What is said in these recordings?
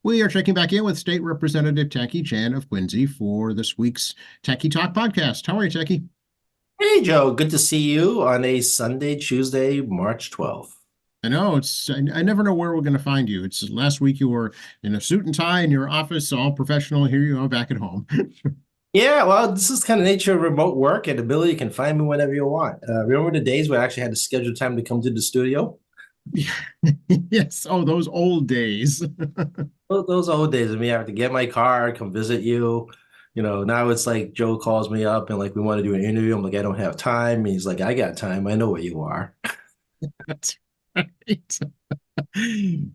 We are checking back in with State Representative Tacky Chan of Quincy for this week's Tacky Talk podcast. How are you, Tacky? Hey Joe, good to see you on a Sunday, Tuesday, March 12th. I know I never know where we're going to find you. It's last week you were in a suit and tie in your office, all professional. Here you are back at home. Yeah, well, this is kind of nature of remote work and ability. You can find me whenever you want. Remember the days where I actually had to schedule time to come to the studio? Yes. Oh, those old days. Those old days of me having to get my car, come visit you. Now it's like Joe calls me up and like we want to do an interview. I'm like, I don't have time. And he's like, I got time. I know where you are. That's right.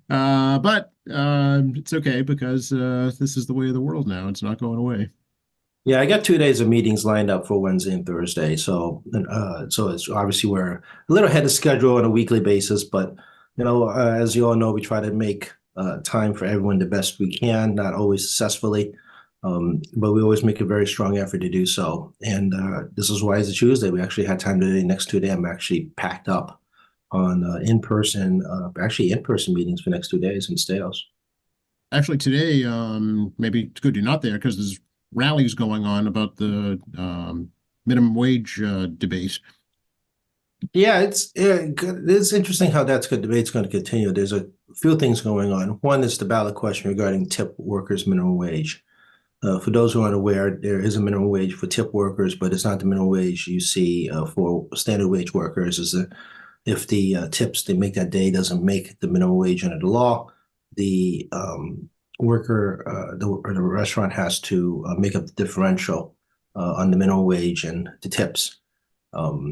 But it's okay because this is the way of the world now. It's not going away. Yeah, I got 2 days of meetings lined up for Wednesday and Thursday. So it's obviously we're a little ahead of schedule on a weekly basis, but as you all know, we try to make time for everyone the best we can, not always successfully, but we always make a very strong effort to do so. And this is why it's a Tuesday. We actually had time today. Next Tuesday, I'm actually packed up on in-person meetings for next 2 days in Steos. Actually, today, maybe it's good you're not there because there's rallies going on about the minimum wage debate. Yeah, it's interesting how that's good debate's going to continue. There's a few things going on. One is the ballot question regarding tip workers' minimum wage. For those who aren't aware, there is a minimum wage for tip workers, but it's not the minimum wage you see for standard wage workers. If the tips they make that day doesn't make the minimum wage under the law, the the restaurant has to make up the differential on the minimum wage and the tips.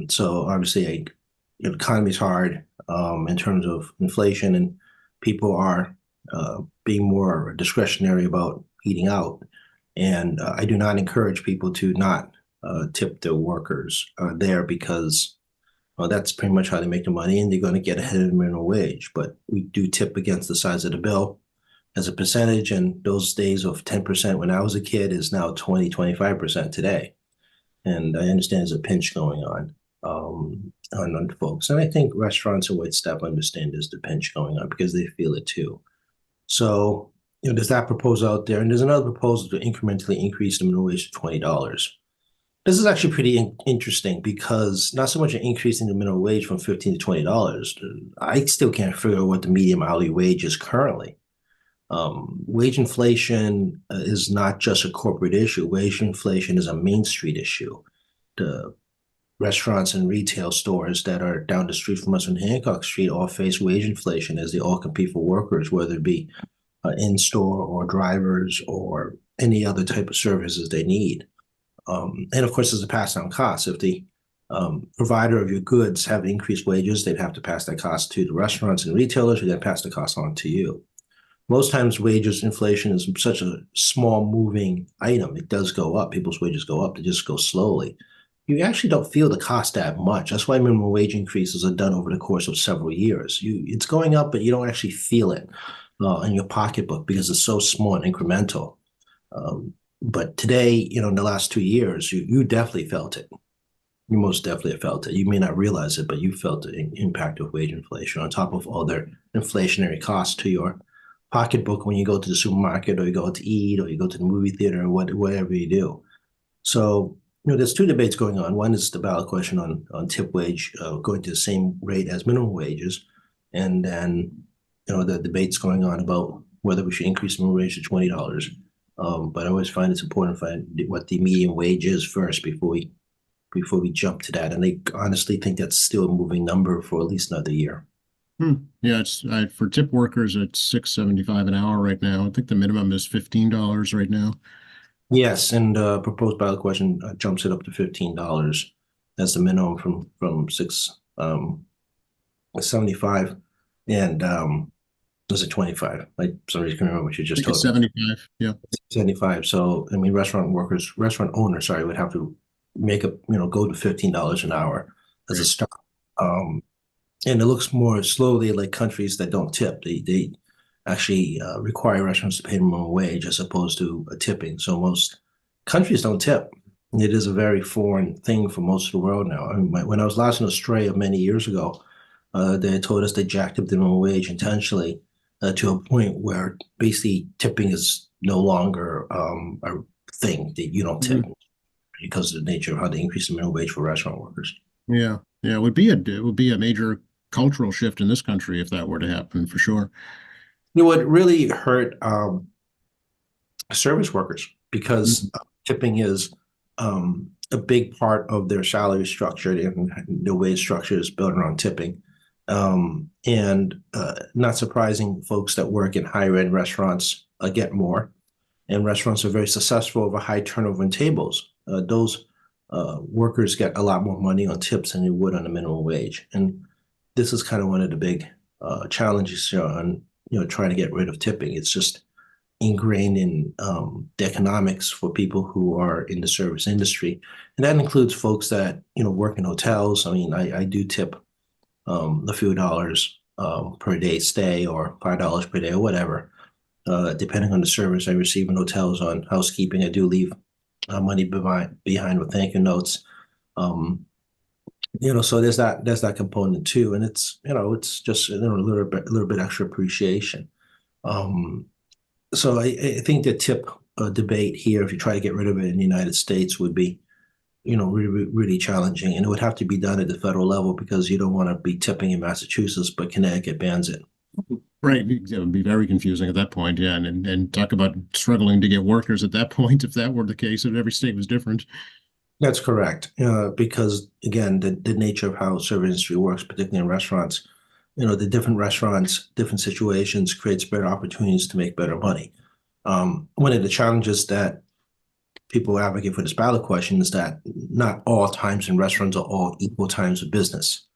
So obviously, the economy's hard in terms of inflation, and people are being more discretionary about eating out. And I do not encourage people to not tip their workers there because that's pretty much how they make the money, and they're going to get ahead of the minimum wage. But we do tip against the size of the bill as a percentage, and those days of 10% when I was a kid is now 25% today. And I understand there's a pinch going on folks. And I think restaurants and waitstaff understand there's the pinch going on because they feel it too. So, there's that proposal out there. And there's another proposal to incrementally increase the minimum wage to $20. This is actually pretty interesting because not so much an increase in the minimum wage from $15 to $20. I still can't figure out what the median hourly wage is currently. Wage inflation is not just a corporate issue. Wage inflation is a Main Street issue. The restaurants and retail stores that are down the street from us on Hancock Street all face wage inflation as they all compete for workers, whether it be in-store or drivers or any other type of services they need. And of course, there's a pass-down cost. If the provider of your goods have increased wages, they'd have to pass that cost to the restaurants and retailers who then pass the cost on to you. Most times wages inflation is such a small moving item. It does go up. People's wages go up. They just go slowly. You actually don't feel the cost that much. That's why minimum wage increases are done over the course of several years. It's going up, but you don't actually feel it in your pocketbook because it's so small and incremental. But today, in the last 2 years, you definitely felt it. You most definitely felt it. You may not realize it, but you felt the impact of wage inflation on top of other inflationary costs to your pocketbook when you go to the supermarket or you go to eat or you go to the movie theater or whatever you do. So, there's two debates going on. One is the ballot question on tip wage going to the same rate as minimum wages. And then, the debate's going on about whether we should increase minimum wage to $20. But I always find it's important to find what the median wage is first before we jump to that. And I honestly think that's still a moving number for at least another year. Yeah, it's for tip workers, it's $6.75 an hour right now. I think the minimum is $15 right now. Yes, and proposed ballot question jumps it up to $15. That's the minimum from 6.75, and was it 25? Like somebody's can remember what you just I think it's told me. 75. Yeah. 75. So I mean, restaurant owners, sorry, would have to make up, go to $15 an hour as a Right. start. And it looks more slowly like countries that don't tip. They actually require restaurants to pay minimum wage as opposed to a tipping. So most countries don't tip. It is a very foreign thing for most of the world now. I mean, when I was last in Australia many years ago, they told us they jacked up the minimum wage intentionally to a point where basically tipping is no longer a thing that you don't tip Mhm. because of the nature of how they increase the minimum wage for restaurant workers. Yeah, yeah, it would be a major cultural shift in this country if that were to happen for sure. It would really hurt service workers because Mhm. tipping is a big part of their salary structure, and the wage structure is built around tipping. And not surprising, folks that work in higher end restaurants get more, and restaurants are very successful over high turnover in tables. Those workers get a lot more money on tips than they would on the minimum wage, and this is kind of one of the big challenges here on trying to get rid of tipping. It's just ingrained in the economics for people who are in the service industry, and that includes folks that work in hotels. I mean, I do tip a few dollars per day stay or $5 per day or whatever, depending on the service I receive in hotels. On housekeeping, I do leave money behind with thank you notes. Um, so there's that component too, and it's just a little bit extra appreciation. Um, so I think the tip debate here, if you try to get rid of it in the United States, would be, really, really challenging. And it would have to be done at the federal level because you don't want to be tipping in Massachusetts, but Connecticut bans it. Right, it would be very confusing at that point, yeah, and talk about struggling to get workers at that point if that were the case, if every state was different. That's correct. Because again, the nature of how service industry works, particularly in restaurants, the different restaurants, different situations creates better opportunities to make better money. One of the challenges that people advocate for this ballot question is that not all times in restaurants are all equal times of business.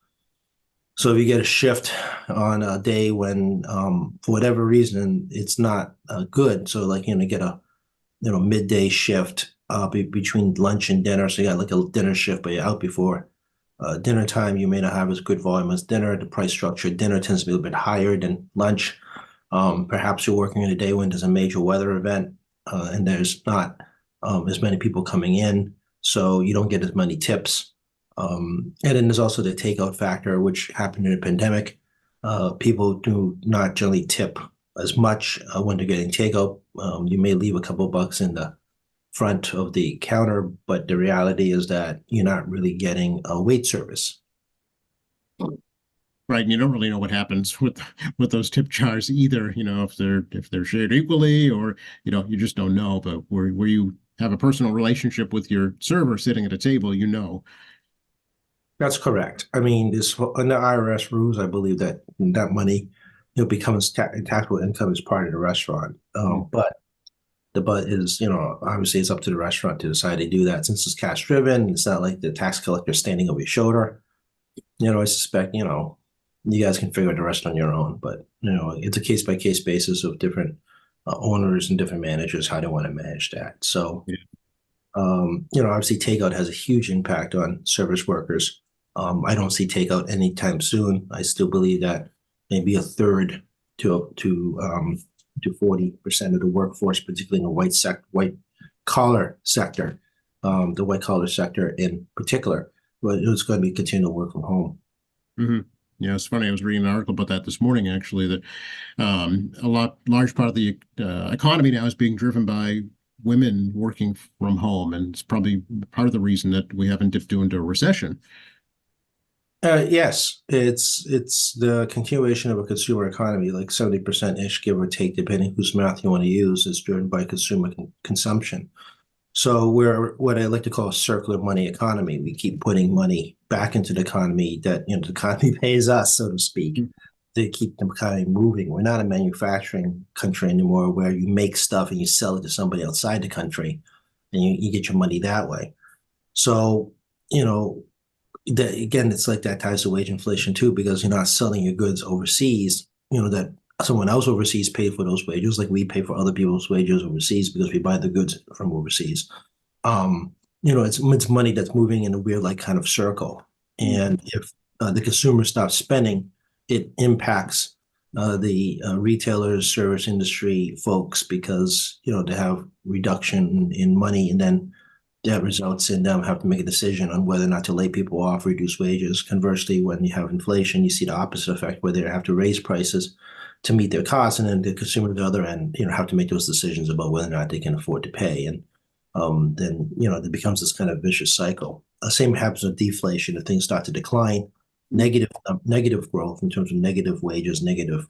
So if you get a shift on a day when, for whatever reason, it's not good, so like get a midday shift between lunch and dinner, so you got like a dinner shift, but you're out before dinner time, you may not have as good volume as dinner. The price structure dinner tends to be a little bit higher than lunch. Perhaps you're working in a day when there's a major weather event and there's not as many people coming in, so you don't get as many tips. And then there's also the takeout factor, which happened in the pandemic. People do not generally tip as much when they're getting takeout. You may leave a couple bucks in the front of the counter, but the reality is that you're not really getting a wait service. Right, and you don't really know what happens with those tip jars either, if they're shared equally or you just don't know. But where you have a personal relationship with your server sitting at a table, That's correct. I mean, this under IRS rules, I believe that that money becomes taxable income as part of the restaurant. Mm. But the but is, obviously it's up to the restaurant to decide to do that. Since it's cash driven, it's not like the tax collector standing over your shoulder. I suspect, you guys can figure out the rest on your own, but it's a case by case basis of different owners and different managers how they want to manage that. So, Yeah. obviously takeout has a huge impact on service workers. I don't see takeout anytime soon. I still believe that maybe a third to 40% of the workforce, particularly in the white collar sector, the white collar sector in particular, but it's going to be continue to work from home. Hmm. Yeah, it's funny. I was reading an article about that this morning, actually, that large part of the economy now is being driven by women working from home, and it's probably part of the reason that we haven't dipped into a recession. Yes, it's the continuation of a consumer economy, like 70% ish, give or take, depending whose math you want to use, is driven by consumer consumption. So we're what I like to call a circular money economy. We keep putting money back into the economy that the economy pays us, so to speak, to keep the economy moving. We're not a manufacturing country anymore where you make stuff and you sell it to somebody outside the country and you get your money that way. So, you know, again, it's like that ties to wage inflation too, because you're not selling your goods overseas, that someone else overseas paid for those wages, like we pay for other people's wages overseas because we buy the goods from overseas. Um, it's money that's moving in a weird, like, kind of circle. And if the consumer stops spending, it impacts the retailers, service industry folks because, they have reduction in money, and then that results in them having to make a decision on whether or not to lay people off, reduce wages. Conversely, when you have inflation, you see the opposite effect where they have to raise prices to meet their costs, and then the consumer at the other end, have to make those decisions about whether or not they can afford to pay, and then it becomes this kind of vicious cycle. Same happens with deflation. If things start to decline, negative growth in terms of negative wages, negative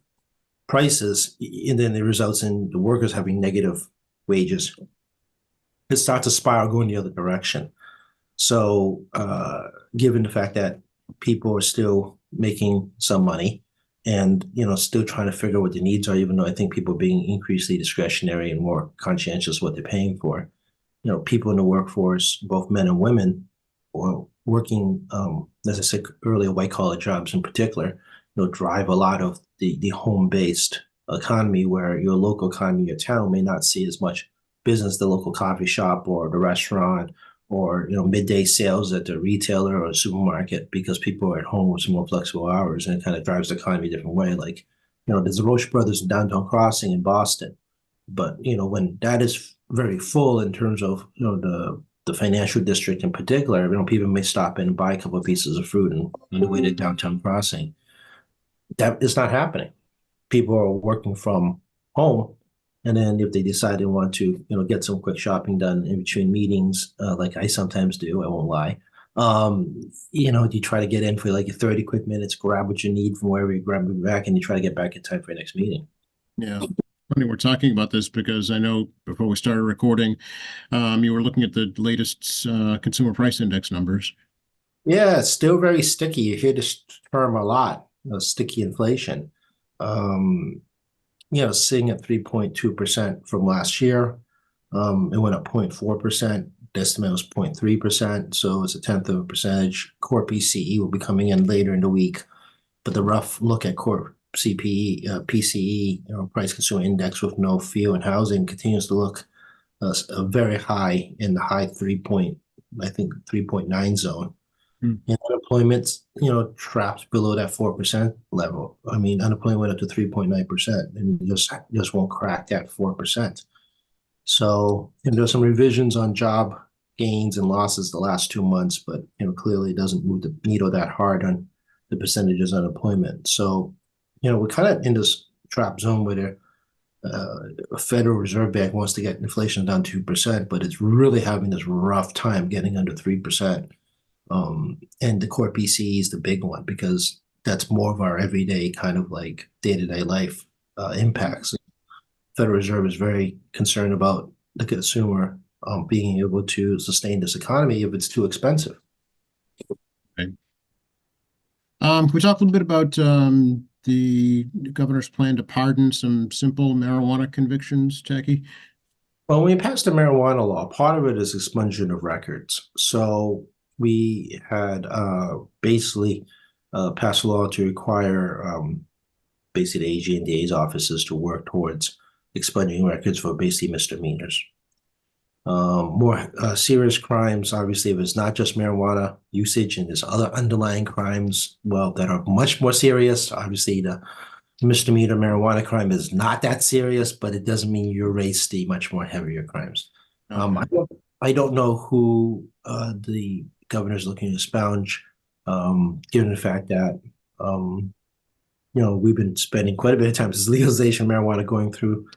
prices, and then it results in the workers having negative wages. It starts to spiral going the other direction. So, given the fact that people are still making some money and, still trying to figure out what their needs are, even though I think people are being increasingly discretionary and more conscientious what they're paying for, people in the workforce, both men and women, or working, as I said earlier, white collar jobs in particular, drive a lot of the home-based economy, where your local economy, your town may not see as much business, the local coffee shop or the restaurant, or midday sales at the retailer or supermarket, because people are at home with some more flexible hours, and it kind of drives the economy a different way. Like, there's the Roche Brothers in Downtown Crossing in Boston, but when that is very full in terms of the financial district in particular, people may stop in and buy a couple of pieces of fruit and on the way to Downtown Crossing. That is not happening. People are working from home, and then if they decide they want to, get some quick shopping done in between meetings, like I sometimes do, I won't lie. You try to get in for like 30 quick minutes, grab what you need from wherever you grab it back, and you try to get back in time for your next meeting. Yeah. Funny we're talking about this because I know before we started recording, you were looking at the latest consumer price index numbers. Yeah, it's still very sticky. You hear this term a lot, sticky inflation. Sitting at 3.2% from last year. It went up 0.4%. The estimate was 0.3%, so it's a tenth of a percentage. Core PCE will be coming in later in the week, but the rough look at core PCE, price consumer index with no fuel and housing, continues to look very high in the high 3.9 zone. And unemployment, trapped below that 4% level. I mean, unemployment went up to 3.9%, and just won't crack that 4%. So, there's some revisions on job gains and losses the last 2 months, but clearly it doesn't move the needle that hard on the percentages of unemployment. So, we're kind of in this trap zone where a Federal Reserve Bank wants to get inflation down 2%, but it's really having this rough time getting under 3%. And the core PCE is the big one, because that's more of our everyday kind of like day-to-day life impacts. Federal Reserve is very concerned about the consumer being able to sustain this economy if it's too expensive. Okay. Can we talk a little bit about the governor's plan to pardon some simple marijuana convictions, Jackie? Well, when we passed the marijuana law, part of it is expungement of records. So we had basically passed a law to require basically the AG and DA's offices to work towards expunging records for basically misdemeanors. More serious crimes, obviously, if it's not just marijuana usage and there's other underlying crimes, well, that are much more serious. Obviously, the misdemeanor marijuana crime is not that serious, but it doesn't mean you erase the much more heavier crimes. Okay. I don't know who the governor's looking to expunge, given the fact that we've been spending quite a bit of time since legalization of marijuana going through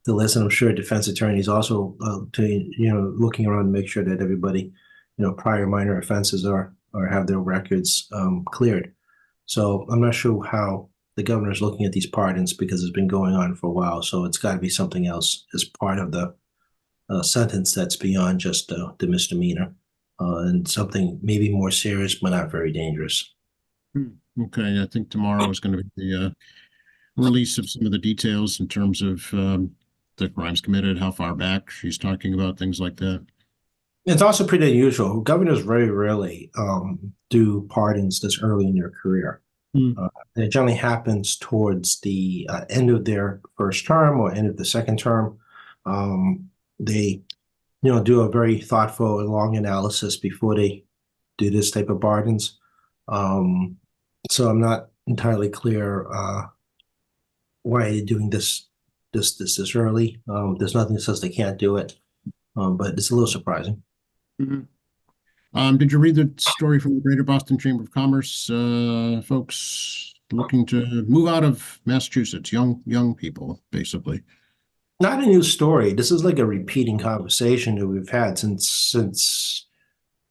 the list, and I'm sure defense attorneys also looking around to make sure that everybody, prior minor offenses are have their records cleared. So I'm not sure how the governor's looking at these pardons, because it's been going on for a while. So it's got to be something else as part of the sentence that's beyond just the misdemeanor, and something maybe more serious but not very dangerous. Okay, I think tomorrow is going to be the release of some of the details in terms of the crimes committed, how far back she's talking about, things like that. It's also pretty unusual. Governors very rarely do pardons this early in their career. It generally happens towards the end of their first term or end of the second term. They, do a very thoughtful and long analysis before they do this type of pardons. So I'm not entirely clear why they're doing this early. There's nothing that says they can't do it, but it's a little surprising. Did you read the story from the Greater Boston Chamber of Commerce folks looking to move out of Massachusetts, young people, basically. Not a new story. This is like a repeating conversation that we've had since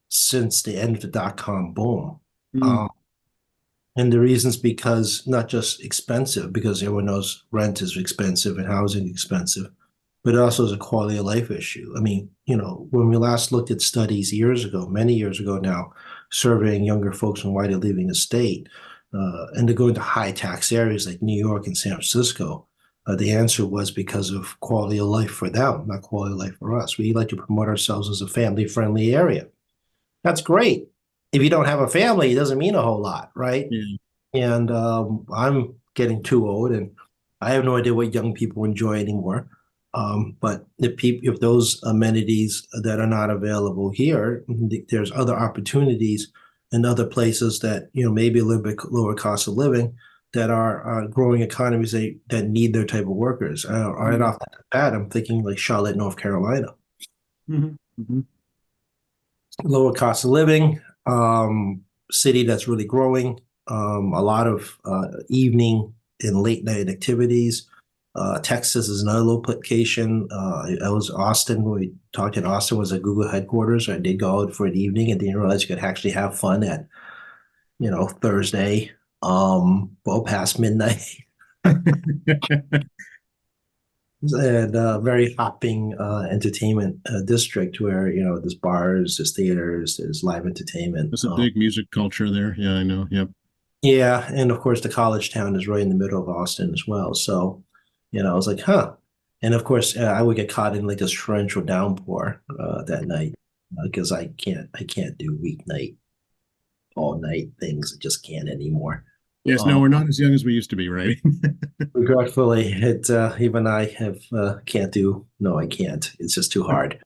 the end of the dot-com boom. Mm, Um, and the reason's because not just expensive, because everyone knows rent is expensive and housing is expensive, but it also is a quality of life issue. I mean, when we last looked at studies years ago, many years ago now, surveying younger folks on why they're leaving the state, and to go into high tax areas like New York and San Francisco, the answer was because of quality of life for them, not quality of life for us. We like to promote ourselves as a family-friendly area. That's great. If you don't have a family, it doesn't mean a whole lot, right? yeah. And I'm getting too old, and I have no idea what young people enjoy anymore. But if those amenities that are not available here, there's other opportunities in other places that maybe a little bit lower cost of living that are growing economies that need their type of workers. Right Mhm. off the bat, I'm thinking like Charlotte, North Carolina. Mhm. Mhm. Lower cost of living, city that's really growing, a lot of evening and late night activities. Texas is another location. I was Austin. When we talked in Austin was at Google headquarters. I did go out for an evening and didn't realize you could actually have fun at, Thursday, well past midnight. And very hopping entertainment district where there's bars, there's theaters, there's live entertainment. There's a big music culture there. Yeah, I know. Yep. Yeah, and of course the college town is right in the middle of Austin as well. So, I was like, huh. And of course, I would get caught in like this torrential downpour that night because I can't do weeknight all night things. I just can't anymore. Yes, no, Um, we're not as young as we used to be, right? Regretfully, even I have can't do. No, I can't. It's just too hard.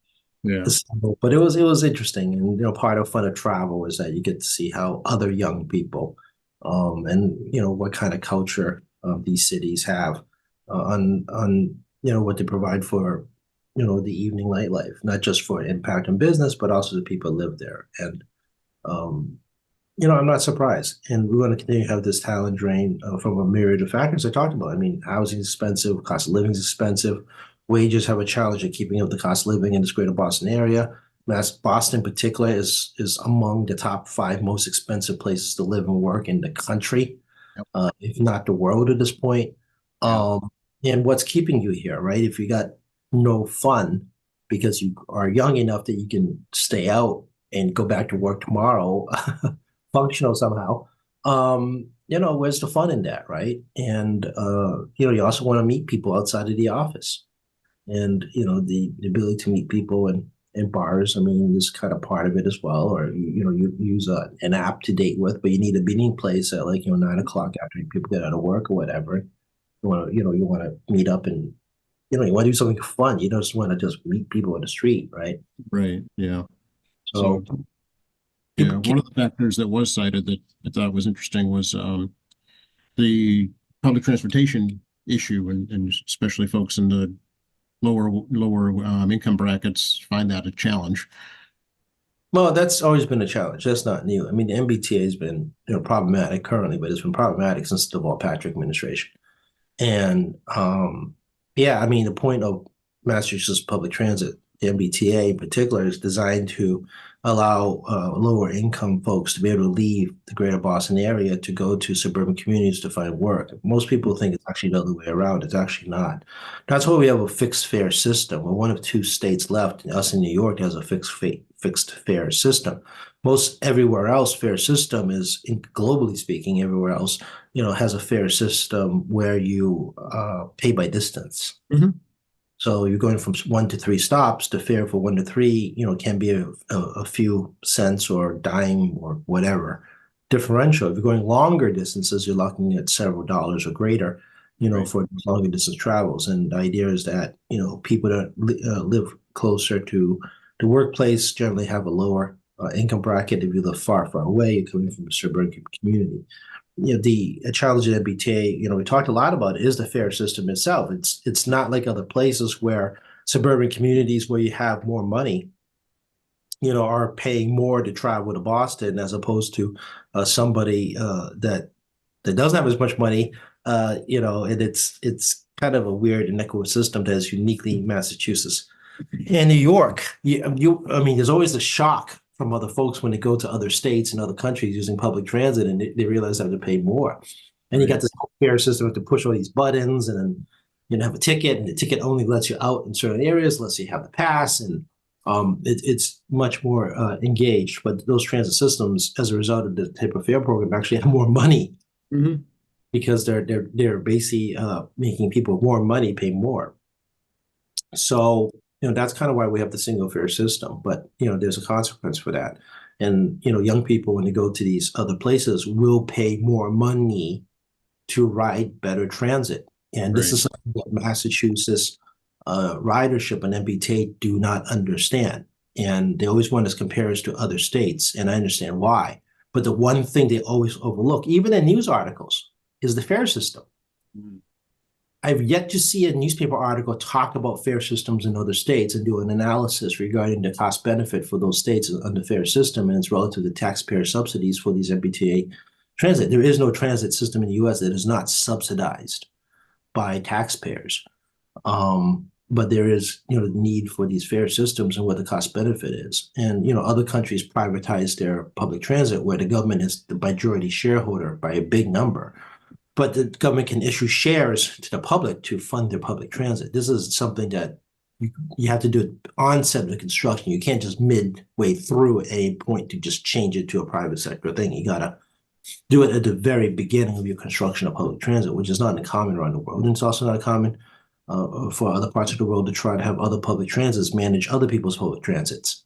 Yeah. So, but it was interesting, and part of fun of travel is that you get to see how other young people, and what kind of culture these cities have on what they provide for the evening nightlife, not just for impact on business, but also the people who live there. And um, I'm not surprised, and we want to continue to have this talent drain from a myriad of factors I talked about. I mean, housing is expensive, cost of living is expensive, wages have a challenge of keeping up the cost of living in this greater Boston area. Boston in particular is among the top 5 most expensive places to live and work in the country, Yep. if not the world at this point. Yeah. And what's keeping you here, right? If you got no fun because you are young enough that you can stay out and go back to work tomorrow, functional somehow. Where's the fun in that, right? And you also want to meet people outside of the office, and the ability to meet people in bars. I mean, is kind of part of it as well. Or you use an app to date with, but you need a meeting place at like 9 o'clock after people get out of work or whatever. You want to meet up and you want to do something fun. You don't just want to just meet people on the street, right? Right. Yeah. So, So yeah, people one keep. of the factors that was cited that I thought was interesting was the public transportation issue, and especially folks in the lower income brackets find that a challenge. Well, that's always been a challenge. That's not new. I mean, the MBTA has been, problematic currently, but it's been problematic since the Deval Patrick administration. And yeah, I mean, the point of Massachusetts public transit, the MBTA in particular, is designed to allow lower income folks to be able to leave the greater Boston area to go to suburban communities to find work. Most people think it's actually the other way around. It's actually not. That's why we have a fixed fare system. We're one of 2 states left, us in New York, that has a fixed fare system. Most everywhere else, fare system is, globally speaking, everywhere else has a fare system where you pay by distance. Mhm. So you're going from 1 to 3 stops. The fare for 1 to 3, can be a few cents or dime or whatever differential. If you're going longer distances, you're looking at several dollars or greater, Right. for longer distance travels. And the idea is that, people that live closer to the workplace generally have a lower income bracket. If you live far, far away, you're coming from a suburban community. The challenge at MBTA, we talked a lot about is the fare system itself. It's not like other places where suburban communities where you have more money, are paying more to travel to Boston as opposed to somebody that that doesn't have as much money, and it's kind of a weird inequitable system that is uniquely Massachusetts. In New York, I mean, there's always a shock from other folks when they go to other states and other countries using public transit, and they realize they have to pay more. And you got this fare system to push all these buttons, and then have a ticket, and the ticket only lets you out in certain areas, lets you have the pass, and it's much more engaged. But those transit systems, as a result of the type of fare program, actually have more money because they're basically making people more money pay more. So that's kind of why we have the single fare system. But there's a consequence for that. And young people, when they go to these other places, will pay more money to ride better transit. And this is something that Massachusetts ridership and MBTA do not understand. And they always want to compare us to other states, and I understand why. But the one thing they always overlook, even in news articles, is the fare system. I've yet to see a newspaper article talk about fare systems in other states and do an analysis regarding the cost benefit for those states under fare system and its relative to taxpayer subsidies for these MBTA transit. There is no transit system in the U.S. that is not subsidized by taxpayers. But there is, the need for these fare systems and what the cost benefit is. And, other countries privatize their public transit where the government is the majority shareholder by a big number. But the government can issue shares to the public to fund their public transit. This is something that you have to do at onset of the construction. You can't just midway through a point to just change it to a private sector thing. You got to do it at the very beginning of your construction of public transit, which is not uncommon around the world. And it's also not common for other parts of the world to try to have other public transits manage other people's public transits,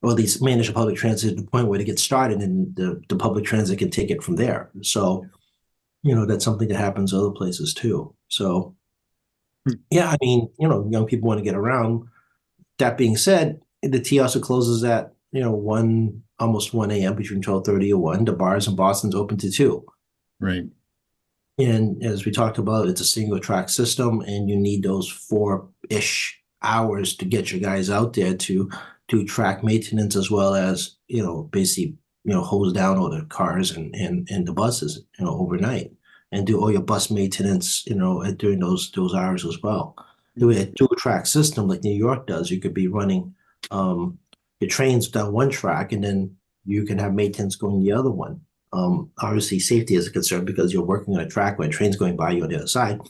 or at least manage a public transit to the point where they get started and the public transit can take it from there. So, that's something that happens other places too. So, yeah, I mean, young people want to get around. That being said, the T also closes at, almost 1 a.m. between 12:30 and 1. The bars in Boston's open to 2. Right. And as we talked about, it's a single track system, and you need those 4-ish hours to get your guys out there to do track maintenance as well as, basically, hose down all the cars and the buses, overnight, and do all your bus maintenance, during those hours as well. Doing a dual track system like New York does, you could be running your trains down one track, and then you can have maintenance going the other one. Obviously, safety is a concern because you're working on a track where a train's going by you on the other side.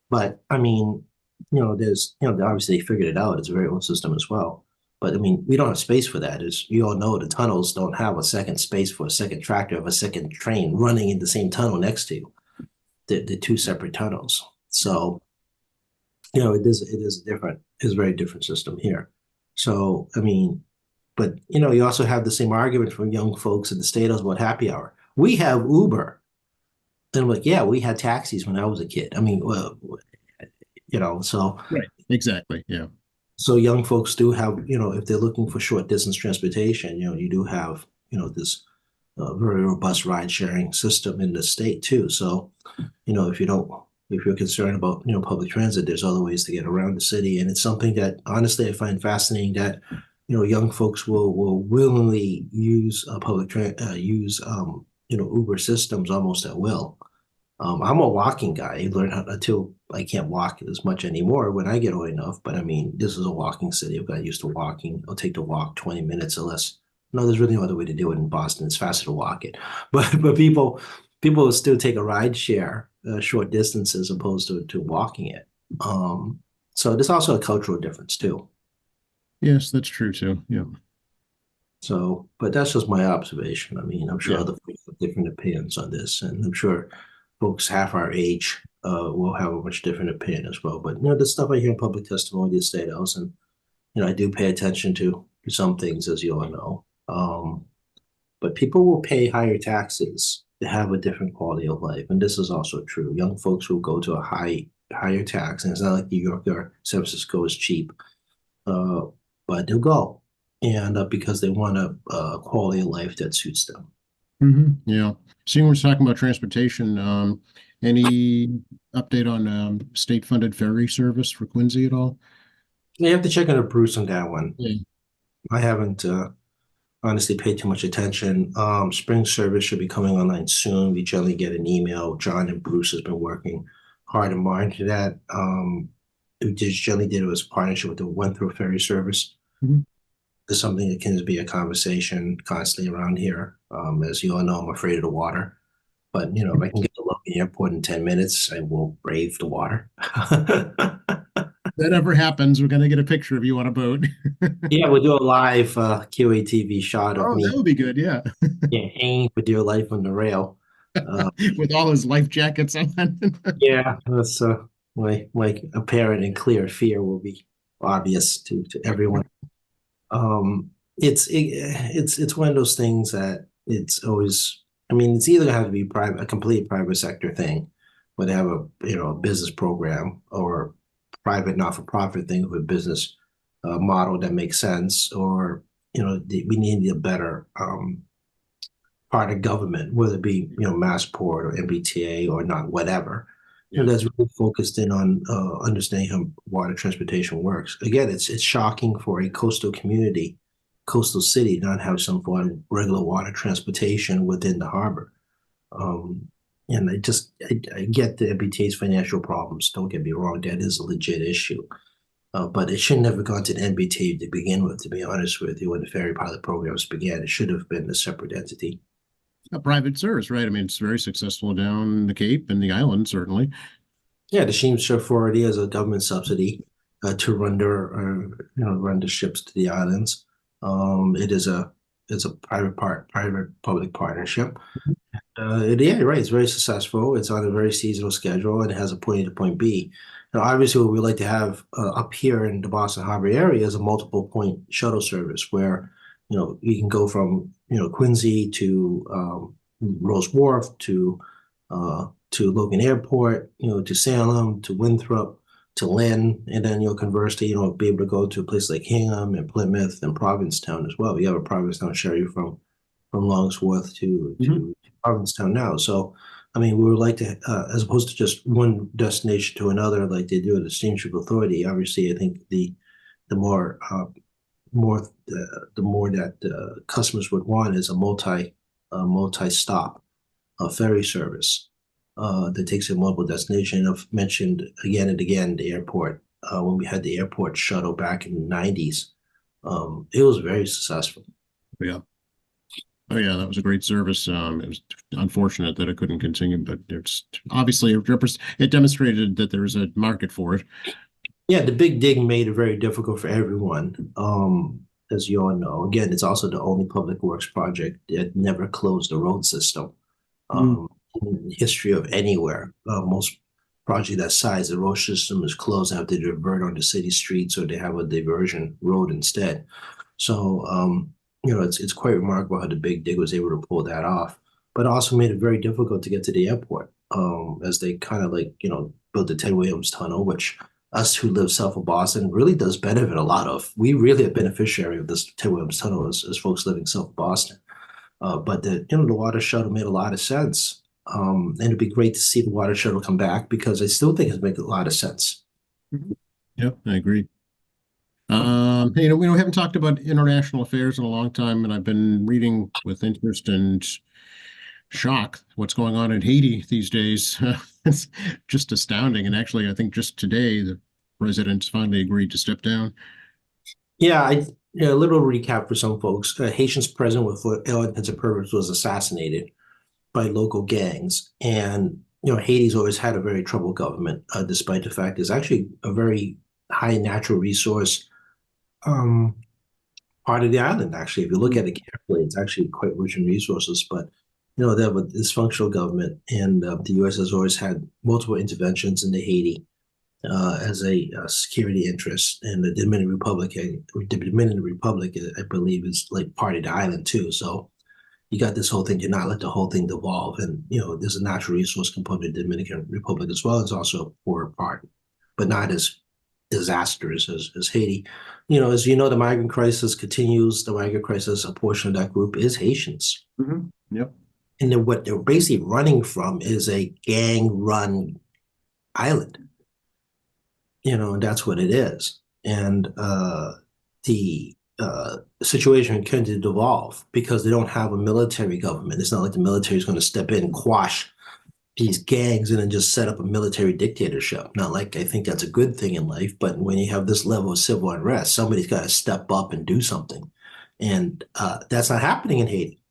But I mean, there's, obviously they figured it out. It's a very old system as well. But I mean, we don't have space for that. As you all know, the tunnels don't have a second space for a second tractor of a second train running in the same tunnel next to you. The two separate tunnels. So, it is different. It's a very different system here. So, I mean, but, you also have the same argument from young folks in the state about happy hour. We have Uber. And I'm like, yeah, we had taxis when I was a kid. I mean, well, so. Right. Exactly. Yeah. So young folks do have, if they're looking for short distance transportation, you do have, this very robust ride sharing system in the state too. So, if you're concerned about, public transit, there's other ways to get around the city. And it's something that honestly I find fascinating that, young folks will willingly use Uber systems almost at will. I'm a walking guy. I learned until I can't walk as much anymore when I get old enough. But I mean, this is a walking city. I've got used to walking. I'll take the walk 20 minutes or less. No, there's really no other way to do it in Boston. It's faster to walk it. But people will still take a ride share short distances opposed to walking it. So there's also a cultural difference too. Yes, that's true too. Yeah. So, but that's just my observation. I mean, I'm sure other folks have different opinions on this, and I'm sure folks half our age will have a much different opinion as well. But the stuff I hear in public testimony, the state house, and I do pay attention to some things, as you all know. But people will pay higher taxes to have a different quality of life, and this is also true. Young folks will go to a higher tax, and it's not like New York or San Francisco is cheap, but they'll go, and because they want a quality of life that suits them. Yeah. Seeing we're talking about transportation, any update on state-funded ferry service for Quincy at all? You have to check on Bruce on that one. Yeah. I haven't honestly pay too much attention. Spring service should be coming online soon. We generally get an email. John and Bruce has been working hard and monitor that. We just generally did it as a partnership with the Winthrop Ferry Service. Mhm. It's something that can be a conversation constantly around here. As you all know, I'm afraid of the water. But you know, if I can get to Logan Airport in 10 minutes, I will brave the water. If that ever happens, we're gonna get a picture of you on a boat. Yeah, we'll do a live QATV shot of Oh, that me, would be good, yeah. yeah, hanging for dear life on the rail. Uh, With all his life jackets on. yeah, that's my apparent and clear fear will be obvious to everyone. It's one of those things that it's always. I mean, it's either gonna have to be private, a complete private sector thing, where they have a a business program or private not-for-profit thing with a business model that makes sense, or we need a better part of government, whether it be Massport or MBTA or not, whatever. Yeah. That's really focused in on understanding how water transportation works. Again, it's shocking for a coastal community, coastal city, not have some form of regular water transportation within the harbor. Um, and I get the MBTA's financial problems. Don't get me wrong, that is a legit issue. But it should never gone to the MBTA to begin with, to be honest with you. When the ferry pilot programs began, it should have been a separate entity. A private service, right? I mean, it's very successful down the Cape and the island, certainly. Yeah, the Sheepship Authority has a government subsidy to run their run the ships to the islands. It is a private public partnership. Yeah, you're right. It's very successful. It's on a very seasonal schedule and it has a point A to point B. Now, obviously, what we like to have up here in the Boston Harbor area is a multiple point shuttle service where you can go from Quincy to Rose Wharf to Logan Airport, to Salem, to Winthrop, to Lynn, and then conversely, be able to go to a place like Hingham and Plymouth and Provincetown as well. We have a Provincetown ferry from Longsworth to Provincetown now. So, I mean, we would like to, as opposed to just one destination to another, like they do at the Steamship Authority. Obviously, I think the more the more that customers would want is a multi-stop ferry service that takes a multiple destination. I've mentioned again and again the airport. When we had the airport shuttle back in the 90s, it was very successful. Yeah. Oh yeah, that was a great service. It was unfortunate that it couldn't continue, but it's obviously it demonstrated that there was a market for it. Yeah, the Big Dig made it very difficult for everyone. As you all know, again, it's also the only public works project that never closed the road system. In the history of anywhere, most project that size, the road system is closed, have to divert onto city streets, or they have a diversion road instead. So, it's quite remarkable how the Big Dig was able to pull that off, but also made it very difficult to get to the airport. As they kind of built the Ted Williams Tunnel, which us who live south of Boston really does benefit a lot of. We really are beneficiary of this Ted Williams Tunnel as folks living south of Boston. But the water shuttle made a lot of sense. And it'd be great to see the water shuttle come back because I still think it makes a lot of sense. Yep, I agree. We haven't talked about international affairs in a long time, and I've been reading with interest and shock what's going on in Haiti these days. It's just astounding. And actually, I think just today the president's finally agreed to step down. Yeah, a little recap for some folks. Haitian's president, with all intents and purposes, was assassinated by local gangs, and Haiti's always had a very troubled government, despite the fact it's actually a very high natural resource part of the island. Actually, if you look at it carefully, it's actually quite rich in resources, but they have a dysfunctional government, and the U.S. has always had multiple interventions into Haiti as a security interest, and the Dominican Republic, I believe, is like part of the island too. So you got this whole thing. You're not let the whole thing devolve, and there's a natural resource component of the Dominican Republic as well. It's also a poor part, but not as disastrous as Haiti. As the migrant crisis continues. The migrant crisis, a portion of that group is Haitians. Yep. And then what they're basically running from is a gang-run island. And that's what it is. And the situation can devolve because they don't have a military government. It's not like the military is going to step in and quash these gangs and then just set up a military dictatorship. Not like I think that's a good thing in life, but when you have this level of civil unrest, somebody's got to step up and do something. And that's not happening in Haiti.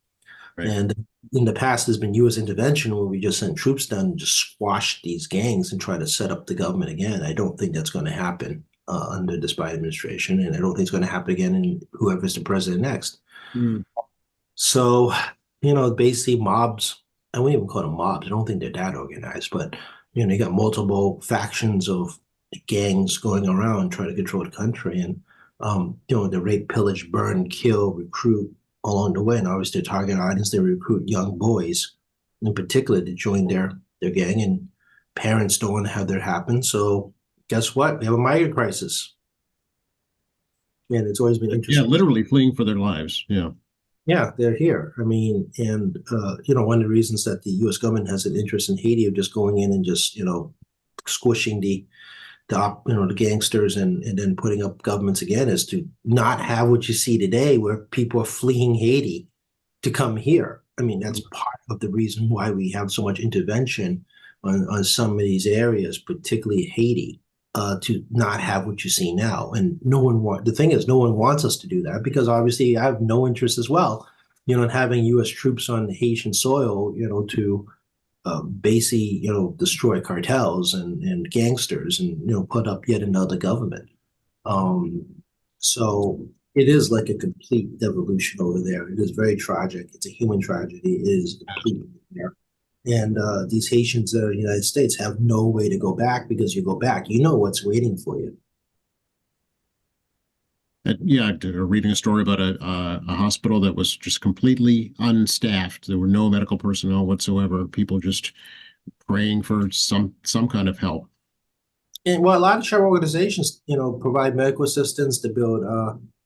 Right. And in the past, there's been U.S. intervention where we just sent troops down and just squash these gangs and try to set up the government again. I don't think that's going to happen under this Biden administration, and I don't think it's going to happen again in whoever's the president next. Mm. So, basically mobs, I wouldn't even call them mobs. I don't think they're that organized, but, you got multiple factions of gangs going around trying to control the country. And, the rape, pillage, burn, kill, recruit along the way. And obviously, their target audience, they recruit young boys in particular to join their gang. And parents don't want to have that happen. So, guess what? We have a migrant crisis. And it's always been Yeah, interesting. literally fleeing for their lives. Yeah. Yeah, they're here. I mean, and one of the reasons that the U.S. government has an interest in Haiti of just going in and just squishing the gangsters and then putting up governments again is to not have what you see today, where people are fleeing Haiti to come here. I mean, that's part of the reason why we have so much intervention on some of these areas, particularly Haiti. To not have what you see now. And the thing is, no one wants us to do that because obviously I have no interest as well, in having U.S. troops on Haitian soil, to basically, destroy cartels and gangsters and, put up yet another government. So it is like a complete devolution over there. It is very tragic. It's a human tragedy. It is completely there. And these Haitians that are in the United States have no way to go back because you go back, what's waiting for you. Yeah, reading a story about a hospital that was just completely unstaffed. There were no medical personnel whatsoever. People just praying for some kind of help. And well, a lot of charity organizations, provide medical assistance to build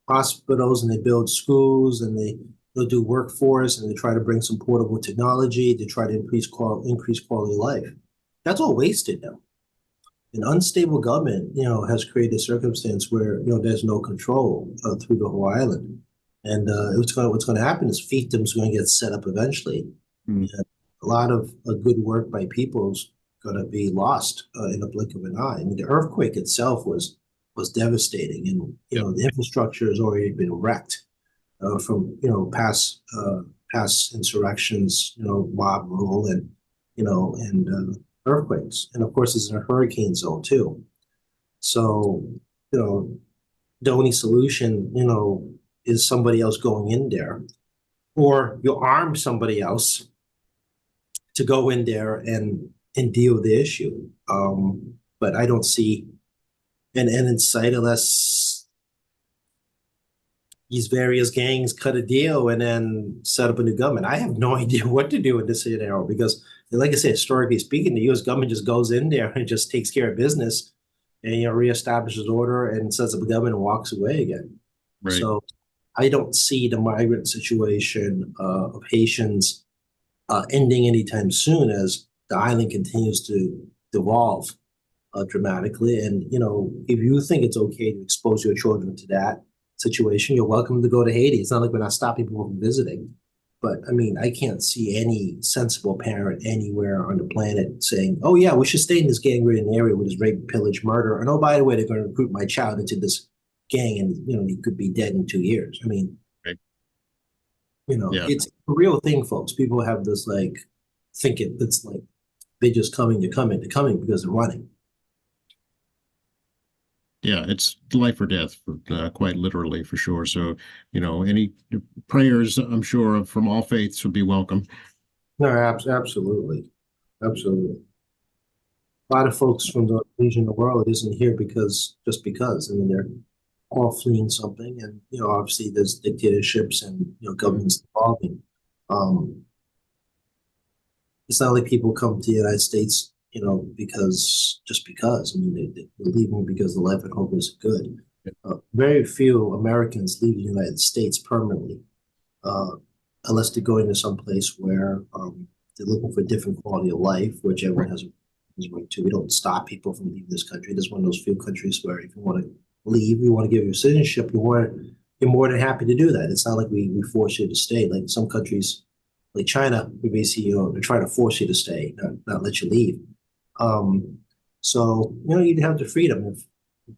hospitals and they build schools and they'll do workforce and they try to bring some portable technology to try to increase quality of life. That's all wasted now. An unstable government, has created a circumstance where there's no control through the whole island, and what's going to happen is fiefdom's going to get set up eventually. Mm. A lot of good work by people's going to be lost in a blink of an eye. I mean, the earthquake itself was devastating, and the infrastructure has already been wrecked. From past insurrections, mob rule, and earthquakes, and of course it's in a hurricane zone too. So the only solution is somebody else going in there, or you arm somebody else to go in there and deal with the issue. But I don't see an end in sight unless these various gangs cut a deal and then set up a new government. I have no idea what to do in this scenario because, like I said, historically speaking, the U.S. government just goes in there and just takes care of business and reestablishes order and sets up a government and walks away again. Right. So I don't see the migrant situation of Haitians ending anytime soon as the island continues to devolve dramatically. And if you think it's okay to expose your children to that situation, you're welcome to go to Haiti. It's not like we're not stopping people from visiting. But I mean, I can't see any sensible parent anywhere on the planet saying, oh yeah, we should stay in this gang-ridden area with this rape, pillage, murder. And oh, by the way, they're going to recruit my child into this gang and he could be dead in 2 years. I mean, right. It's a real thing, folks. People have this thinking it's like they're just coming because they're running. Yeah, it's life or death, quite literally, for sure. So, any prayers, I'm sure, from all faiths would be welcome. No, absolutely. Absolutely. A lot of folks from the region of the world isn't here just because. I mean, they're all fleeing something. And, obviously there's dictatorships and, governments evolving. It's not like people come to the United States just because. I mean, they're leaving because the life at home isn't good. Very few Americans leave the United States permanently, unless they're going to some place where they're looking for a different quality of life, which everyone has a right to. We don't stop people from leaving this country. This is one of those few countries where if you want to leave, you want to give your citizenship, you want you're more than happy to do that. It's not like we force you to stay. Like some countries, like China, we basically, they're trying to force you to stay, not let you leave. Um, so, you have the freedom. If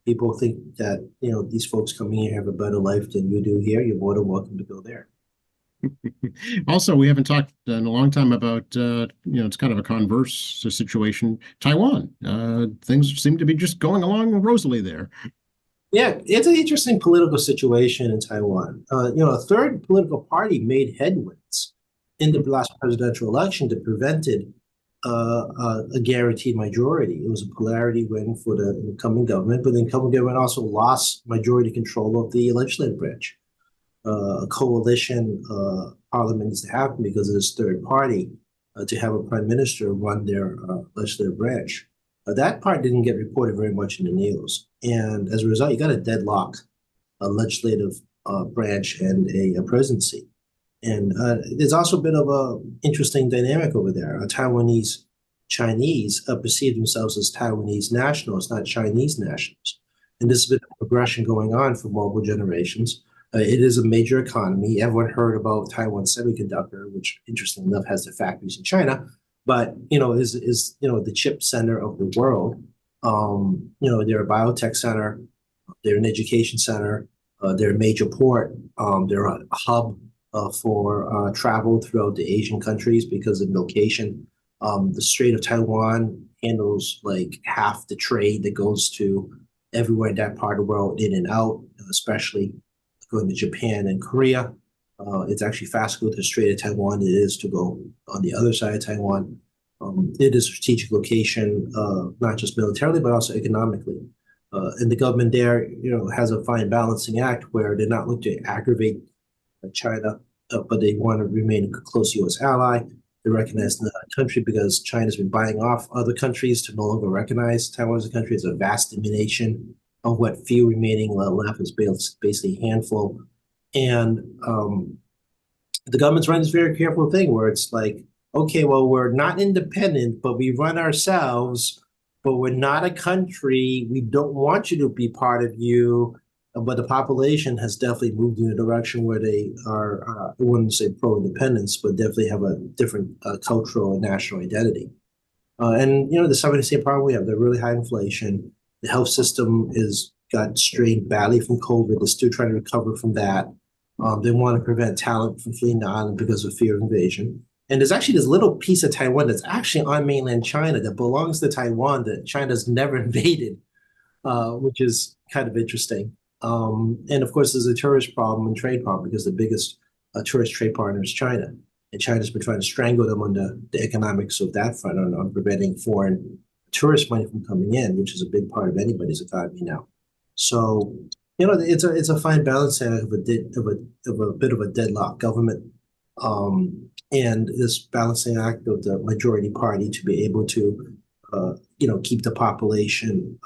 people think that, these folks coming here have a better life than you do here, you're more than welcome to go there. Also, we haven't talked in a long time about, it's kind of a converse situation. Taiwan, things seem to be just going along rosily there. Yeah, it's an interesting political situation in Taiwan. A third political party made headwinds in the last presidential election that prevented a guaranteed majority. It was a polarity win for the incumbent government, but the incumbent government also lost majority control of the legislative branch. A coalition parliament needs to happen because of this third party to have a prime minister run their legislative branch. That part didn't get reported very much in the news. And as a result, you got a deadlock, a legislative branch and a presidency. And there's also a bit of a interesting dynamic over there. Taiwanese Chinese perceive themselves as Taiwanese nationals, not Chinese nationals. And this has been a progression going on for multiple generations. It is a major economy. Everyone heard about Taiwan Semiconductor, which, interestingly enough, has their factories in China, but is the chip center of the world. They're a biotech center, they're an education center, they're a major port, they're a hub for travel throughout the Asian countries because of location. The Strait of Taiwan handles like half the trade that goes to everywhere in that part of the world, in and out, especially going to Japan and Korea. It's actually faster to go to the Strait of Taiwan than it is to go on the other side of Taiwan. It is a strategic location, not just militarily, but also economically. And the government there, has a fine balancing act where they're not looking to aggravate China, but they want to remain a close U.S. ally. They recognize the country because China's been buying off other countries to no longer recognize Taiwan as a country. It's a vast diminution of what few remaining left is basically a handful. And the government's running this very careful thing where it's like, okay, well, we're not independent, but we run ourselves, but we're not a country. We don't want you to be part of you. But the population has definitely moved in a direction where they are, I wouldn't say pro-independence, but definitely have a different cultural and national identity. And, the same problem we have, the really high inflation. The health system got strained badly from COVID. They're still trying to recover from that. They want to prevent talent from fleeing the island because of fear of invasion. And there's actually this little piece of Taiwan that's actually on mainland China that belongs to Taiwan that China's never invaded, which is kind of interesting. And of course, there's a tourist problem and trade problem because the biggest tourist trade partner is China. And China's been trying to strangle them on the economics of that front on preventing foreign tourist money from coming in, which is a big part of anybody's economy now. So, it's a fine balance of a bit of a deadlock government, and this balancing act of the majority party to be able to, keep the population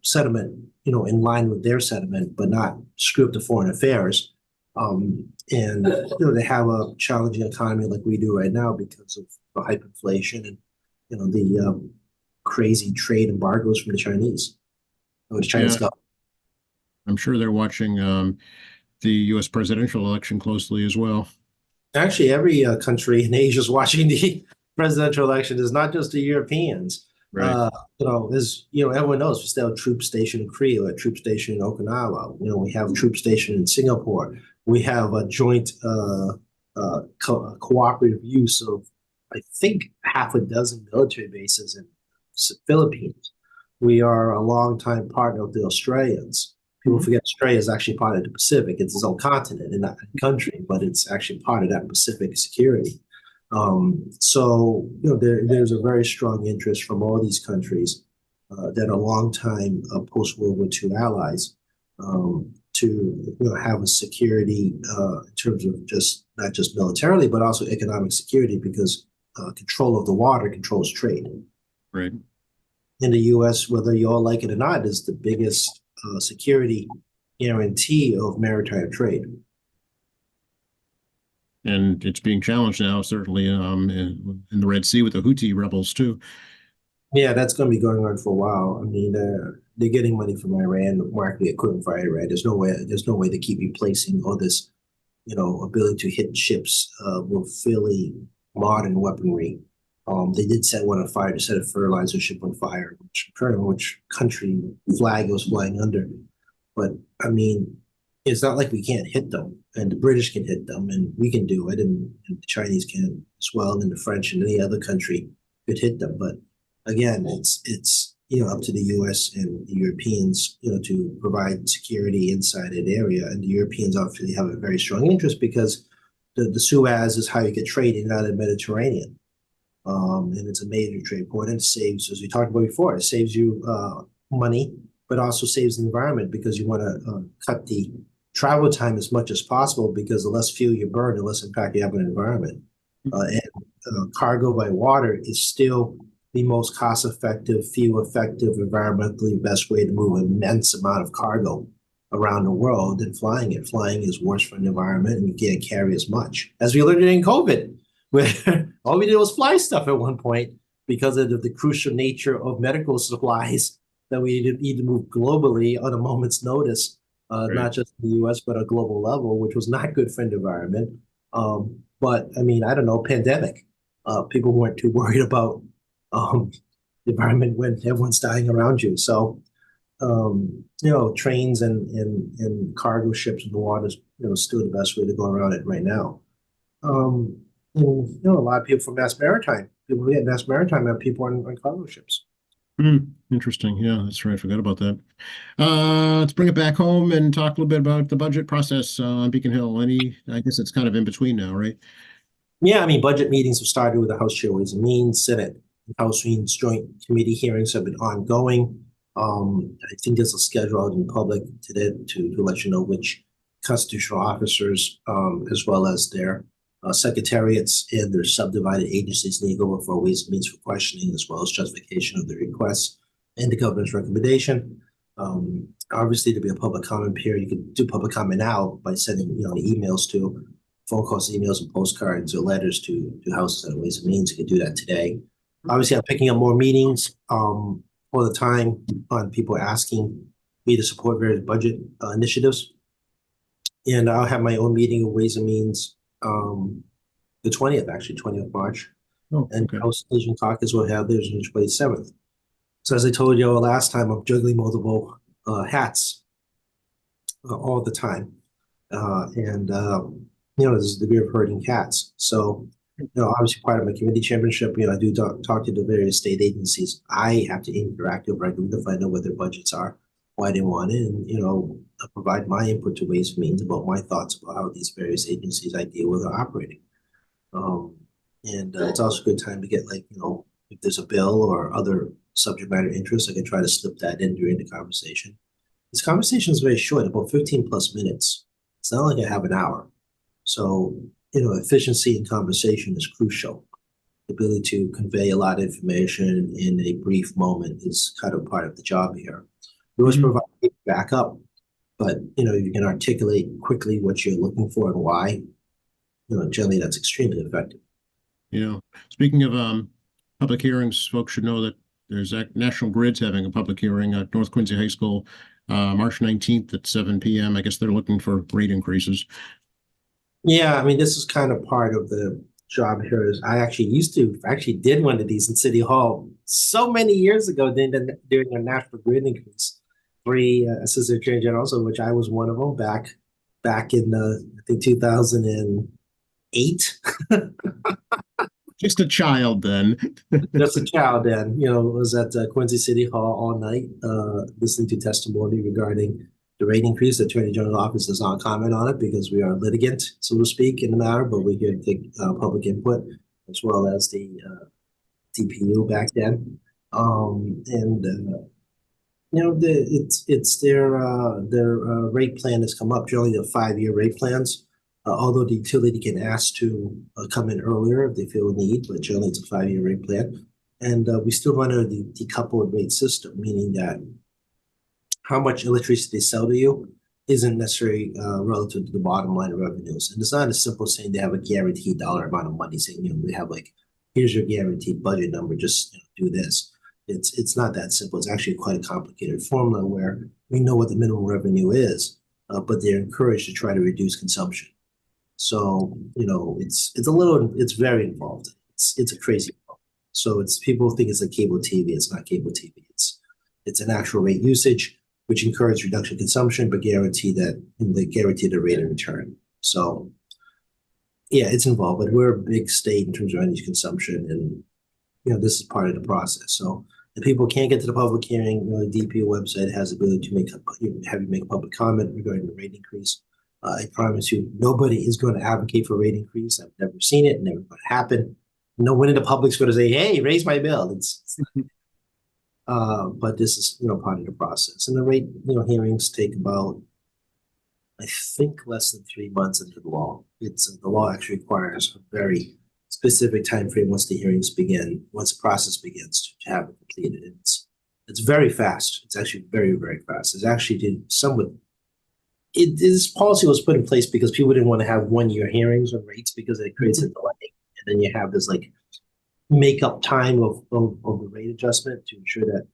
sentiment, in line with their sentiment, but not screw up the foreign affairs. And they have a challenging economy like we do right now because of the hyperinflation and the crazy trade embargoes from the Chinese. Yeah. I'm sure they're watching the U.S. presidential election closely as well. Actually, every country in Asia is watching the presidential election. It's not just the Europeans. Right. Everyone knows we still have troop station in Korea, a troop station in Okinawa. We have a troop station in Singapore. We have a joint cooperative use of, I think, half a dozen military bases in the Philippines. We are a longtime partner of the Australians. People forget Australia is actually part of the Pacific. It's its own continent and not a country, but it's actually part of that Pacific security. There's a very strong interest from all these countries that are longtime post-World War II allies to have a security in terms of not just militarily, but also economic security because control of the water controls trade. Right. In the U.S., whether you all like it or not, is the biggest security guarantee of maritime trade. And it's being challenged now, certainly in the Red Sea with the Houthi rebels too. Yeah, that's going to be going on for a while. I mean, they're getting money from Iran, marketing equipment for Iran. There's no way to keep replacing all this, ability to hit ships with fairly modern weaponry. They did set one on fire. They set a fertilizer ship on fire, which country flag it was flying under. But I mean, it's not like we can't hit them, and the British can hit them, and we can do it, and the Chinese can as well, and the French and any other country could hit them. But again, it's up to the U.S. and the Europeans, to provide security inside that area, and the Europeans obviously have a very strong interest because the Suez is how you get trade in and out of the Mediterranean. And it's a major trade port, and it saves, as we talked about before, it saves you money, but also saves the environment because you want to cut the travel time as much as possible because the less fuel you burn, the less impact you have on the environment. And cargo by water is still the most cost-effective, fuel-effective, environmentally best way to move an immense amount of cargo around the world than flying it. Flying is worse for the environment, and you can't carry as much. As we learned in COVID, where all we did was fly stuff at one point because of the crucial nature of medical supplies that we need to move globally on a moment's notice, Right. not just in the U.S., but a global level, which was not good for the environment. But I mean, I don't know, pandemic. People weren't too worried about the environment when everyone's dying around you. So, trains and cargo ships in the water is, still the best way to go around it right now. And, a lot of people from Mass Maritime, people who get Mass Maritime have people on cargo ships. Interesting. Yeah, that's right. I forgot about that. Let's bring it back home and talk a little bit about the budget process on Beacon Hill. I guess it's kind of in between now, right? Yeah, I mean, budget meetings have started with the House Chair Ways and Means, Senate and House Means joint committee hearings have been ongoing. I think there's a schedule out in public today to let you know which constitutional officers, as well as their secretariats and their subdivided agencies need to go before Ways and Means for questioning, as well as justification of the requests and the governor's recommendation. Obviously, to be a public comment period, you can do public comment now by sending emails to phone calls, emails, and postcards or letters to House and Ways and Means. You can do that today. Obviously, I'm picking up more meetings all the time on people asking me to support various budget initiatives. And I'll have my own meeting of Ways and Means the 20th, actually, 20th March. Oh, And okay. House Asian Caucus will have theirs on the 27th. So as I told you last time, I'm juggling multiple hats all the time. There's a degree of herding cats. So, obviously part of my committee chairmanship, I do talk to the various state agencies. I have to interact with regularly to find out what their budgets are, why they want it, and, provide my input to Ways and Means about my thoughts about how these various agencies I deal with are operating. It's also a good time to get if there's a bill or other subject matter interest, I can try to slip that in during the conversation. This conversation is very short, about 15 plus minutes. It's not like I have an hour. So, efficiency in conversation is crucial. The ability to convey a lot of information in a brief moment is kind of part of the job here. We always provide backup, but, you can articulate quickly what you're looking for and why. Generally that's extremely effective. Speaking of public hearings, folks should know that there's National Grid's having a public hearing at North Quincy High School, March 19th at 7 p.m. I guess they're looking for rate increases. Yeah, I mean, this is kind of part of the job here. Is I actually did one of these in City Hall so many years ago during a National Grid increase. 3 assistant attorney generals, of which I was one of them back in I think 2008. Just a child then. Just a child then, was at Quincy City Hall all night, listening to testimony regarding the rate increase. The Attorney General's office does not comment on it because we are litigant, so to speak, in the matter, but we can take public input as well as the DPU back then. It's their rate plan has come up. Generally, the 5-year rate plans. Although the utility can ask to come in earlier if they feel a need, but generally it's a 5-year rate plan. And we still run a decoupled rate system, meaning that how much electricity they sell to you isn't necessarily relative to the bottom line of revenues. And it's not as simple as saying they have a guaranteed dollar amount of money, saying, they have here's your guaranteed budget number, just do this. It's not that simple. It's actually quite a complicated formula where we know what the minimum revenue is, but they're encouraged to try to reduce consumption. So, it's very involved. It's a crazy problem. So people think it's like cable TV. It's not cable TV. It's an actual rate usage, which encourages reduction of consumption, but guarantee the rate of return. So yeah, it's involved, but we're a big state in terms of energy consumption, and this is part of the process. So if people can't get to the public hearing, the DPO website has the ability to have you make a public comment regarding the rate increase. I promise you, nobody is going to advocate for a rate increase. I've never seen it, never going to happen. No one in the public's going to say, "Hey, raise my bill." But this is part of the process, and the rate hearings take about, I think, less than 3 months into the law. The law actually requires a very specific time frame once the process begins to have it completed. It's very fast. It's actually very, very fast. It's actually this policy was put in place because people didn't want to have 1-year hearings on rates because it creates a delay, and then you have this like make-up time of the rate adjustment to ensure that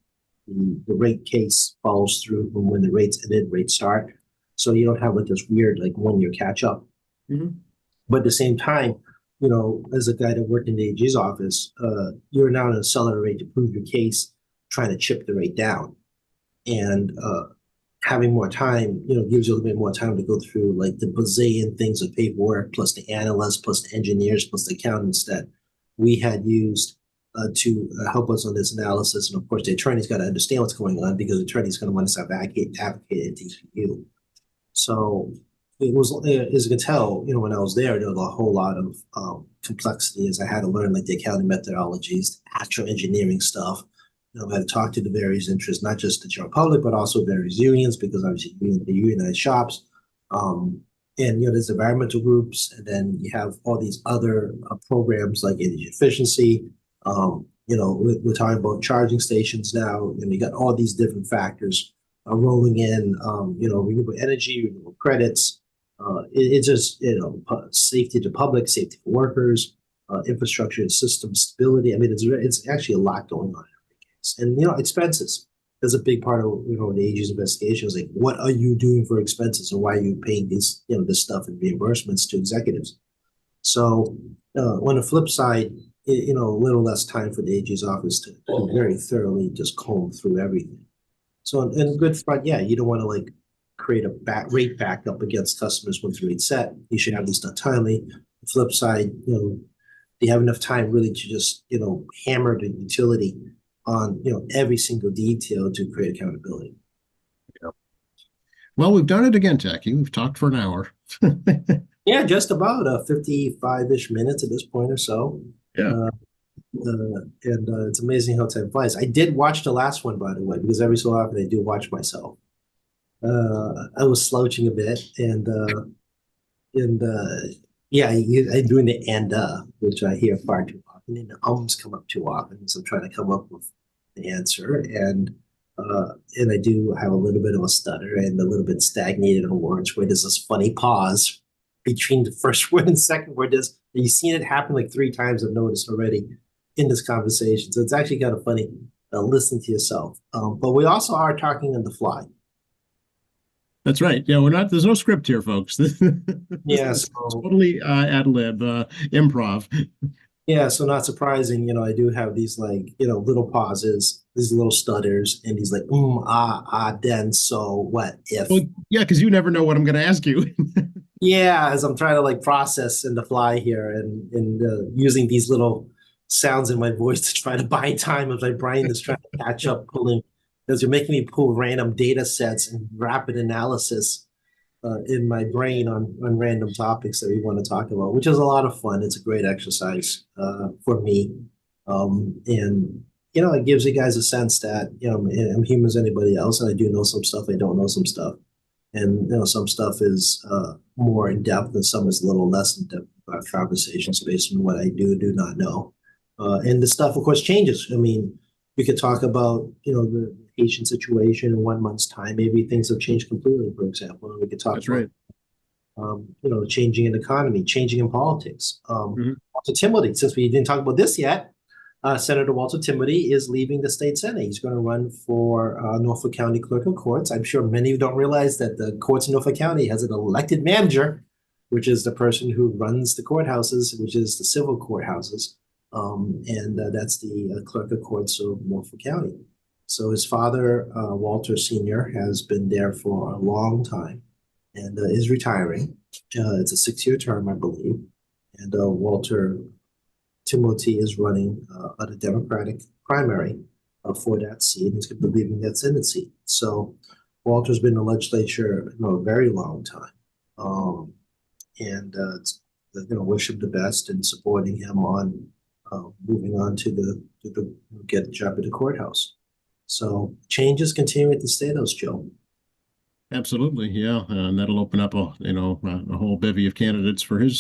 the rate case follows through from when the rates end and rates start. So you don't have like this weird like 1-year catch up. But at the same time, as a guy that worked in the AG's office, you're now in a accelerated rate to prove your case, trying to chip the rate down. And having more time, gives you a little bit more time to go through like the bazillion things of paperwork, plus the analysts, plus the engineers, plus the accountants that we had used to help us on this analysis. And of course, the attorney's got to understand what's going on because the attorney's going to want us to advocate at DPU. So it was, as you can tell, when I was there was a whole lot of complexity as I had to learn like the accounting methodologies, the actual engineering stuff. I had to talk to the various interests, not just the general public, but also various unions, because obviously the unionized shops. And there's environmental groups, and then you have all these other programs like energy efficiency. We're talking about charging stations now, and you got all these different factors rolling in. Renewable energy, renewable credits. It's just safety to public, safety for workers, infrastructure and system stability. I mean, it's actually a lot going on. And expenses is a big part of the AG's investigation. Is like, what are you doing for expenses, and why are you paying this stuff and reimbursements to executives? So on the flip side, a little less time for the AG's office to very thoroughly just comb through everything. So in good front, yeah, you don't want to like create a rate backup against customers once the rate's set. You should have this done timely. The flip side, you have enough time really to just hammer the utility on every single detail to create accountability. Yeah. Well, we've done it again, Tacky. We've talked for an hour. Yeah, just about 55-ish minutes at this point or so. Yeah. It's amazing how time flies. I did watch the last one, by the way, because every so often I do watch myself. I was slouching a bit, and yeah, I'm doing the which I hear far too often, and the ums come up too often, so I'm trying to come up with the answer, and I do have a little bit of a stutter and a little bit stagnated on words where there's this funny pause between the first word and second word. You've seen it happen like 3 times, I've noticed already in this conversation, so it's actually kind of funny listening to yourself. But we also are talking on the fly. That's right. Yeah, there's no script here, folks. Yeah, totally ad lib, improv. Yeah, so not surprising, I do have these like, little pauses, these little stutters, and these like, then, so what if? Well, yeah, because you never know what I'm going to ask you. Yeah, as I'm trying to like process in the fly here, and using these little sounds in my voice to try to buy time as my brain is trying to catch up, because you're making me pull random data sets and rapid analysis in my brain on random topics that we want to talk about, which is a lot of fun. It's a great exercise for me. And, it gives you guys a sense that, I'm human as anybody else, and I do know some stuff, I don't know some stuff. And, some stuff is more in depth, and some is a little less in depth about conversations based on what I do not know. And the stuff, of course, changes. I mean, we could talk about, the Haitian situation in 1 month's time. Maybe things have changed completely, for example. And we could talk about, changing in economy, changing in politics. Also, Timothy, since we didn't talk about this yet, Senator Walter Timothy is leaving the state Senate. He's going to run for Norfolk County Clerk of Courts. I'm sure many of you don't realize that the courts in Norfolk County has an elected manager, which is the person who runs the courthouses, which is the civil courthouses. And that's the Clerk of Courts of Norfolk County. So his father, Walter Sr., has been there for a long time and is retiring. It's a 6-year term, I believe. And Walter Timothy is running at a Democratic primary for that seat. He's going to be leaving that Senate seat. So Walter's been in the legislature a very long time. They're going to wish him the best and supporting him on moving on to get a job at the courthouse. So changes continue at the State House, Joe. Absolutely, yeah, and that'll open up a whole bevy of candidates for his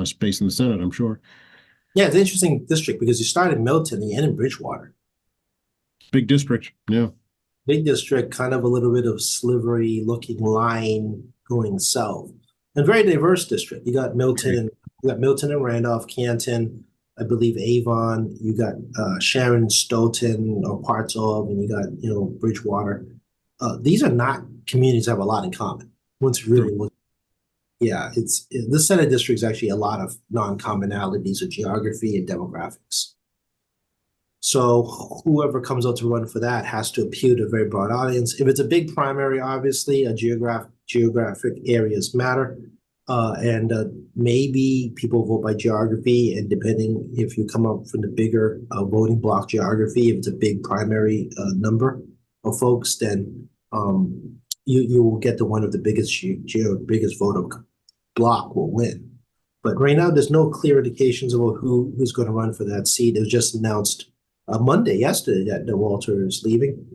space in the Senate, I'm sure. Yeah, it's an interesting district because you start in Milton and you end in Bridgewater. Big district, yeah. Big district, kind of a little bit of slivery looking line going south. And very diverse district. You got Milton and Randolph, Canton, I believe Avon, you got Sharon, Stoughton, or parts of, and you got, Bridgewater. These are not communities that have a lot in common. Once you really look, this Senate district is actually a lot of non-commonalities of geography and demographics. So whoever comes out to run for that has to appeal to a very broad audience. If it's a big primary, obviously, geographic areas matter. And maybe people vote by geography, and depending if you come up from the bigger voting block geography, if it's a big primary number of folks, then you will get the one of the biggest voter block will win. But right now, there's no clear indications about who's going to run for that seat. It was just announced yesterday, that Walter is leaving.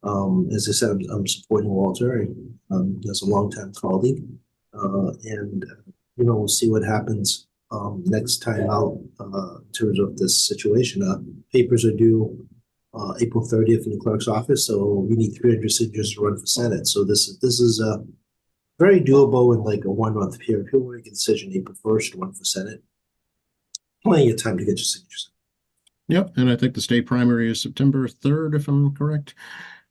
As I said, I'm supporting Walter. As a longtime colleague. We'll see what happens next time out in terms of this situation. Papers are due April 30th in the clerk's office, so we need 300 signatures to run for Senate. So this is very doable in like a 1-month period. People make a decision April 1st to run for Senate. Plenty of time to get your signatures. Yep, and I think the state primary is September 3rd, if I'm correct.